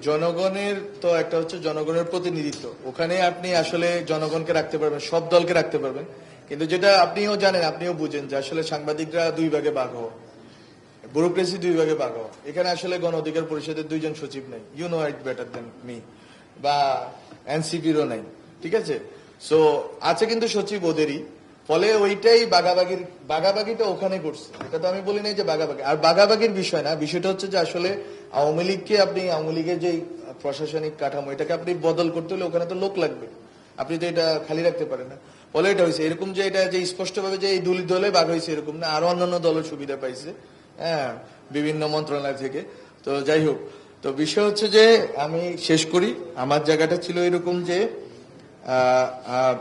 জনগণের তো একটা হচ্ছে জনগণের প্রতিনিধিত্ব, ওখানে আপনি আসলে জনগণকে রাখতে পারবেন, সব দলকে রাখতে পারবেন, কিন্তু যেটা আপনিও জানেন, আপনিও বুঝেন যে আসলে সাংবাদিকরা দুই ভাগে ভাগ হওয়া, ব্যুরোক্রেসি দুই ভাগে ভাগ হওয়া। এখানে আসলে গণ অধিকার পরিষদের দুইজন সচিব নাই, you know it better than me, বা এনসিপিরও নাই, ঠিক আছে। সো আছে কিন্তু সচিব ওদেরই, ফলে ওইটাই বাগাবাগিটা ওখানে করছে। এটা তো আমি বলি নাই যে বাগাবাগি, আর বাগাবাগির বিষয় না, বিষয়টা হচ্ছে যে আসলে আওয়ামী লীগকে আপনি, আওয়ামী লীগের যে প্রশাসনিক কাঠামো, এটাকে আপনি বদল করতে হলে ওখানে তো লোক লাগবে, আপনি তো এটা খালি রাখতে পারেন না। ফলে এটা হয়েছে এরকম যে এটা যে স্পষ্টভাবে যে এই দুই দলে ভাগ হয়েছে এরকম না, আরো অন্যান্য দলের সুবিধা পাইছে, হ্যাঁ, বিভিন্ন মন্ত্রণালয় থেকে। তো যাই হোক, তো বিষয় হচ্ছে যে আমি শেষ করি, আমার জায়গাটা ছিল এরকম যে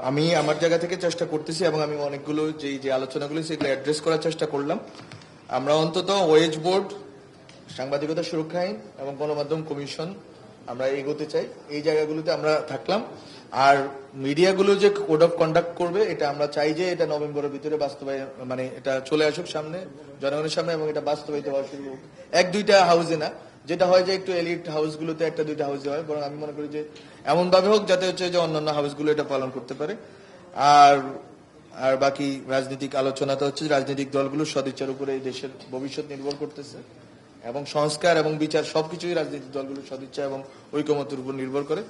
আমি আমার জায়গা থেকে চেষ্টা করতেছি এবং আমি অনেকগুলো যে আলোচনাগুলো সেগুলো অ্যাড্রেস করার চেষ্টা করলাম। আমরা অন্তত ওয়েজ বোর্ড, সাংবাদিকতা সুরক্ষা আইন এবং গণমাধ্যম কমিশন আমরা এগোতে চাই, এই জায়গাগুলোতে আমরা থাকলাম। আর মিডিয়াগুলো যে কোড অফ কন্ডাক্ট করবে, এটা আমরা চাই যে এটা নভেম্বরের ভিতরে বাস্তবায়ন, মানে এটা চলে আসুক সামনে, জনগণের সামনে, এবং এটা বাস্তবায়িত হওয়া শুরু হোক। এক দুইটা হাউসে না, যেটা হয় যে একটু এলিট হাউসগুলোতে একটা দুইটা হাউসে হয়, বরং আমি মনে করি যে এমন ভাবে হোক যাতে হচ্ছে যে অন্যান্য হাউসগুলো এটা পালন করতে পারে। আর আর বাকি রাজনৈতিক আলোচনাটা হচ্ছে রাজনৈতিক দলগুলোর সদিচ্ছার উপরে এই দেশের ভবিষ্যৎ নির্ভর করতেছে, এবং সংস্কার এবং বিচার সবকিছুই রাজনৈতিক দলগুলোর সদিচ্ছা এবং ঐকমত্যের উপর নির্ভর করে।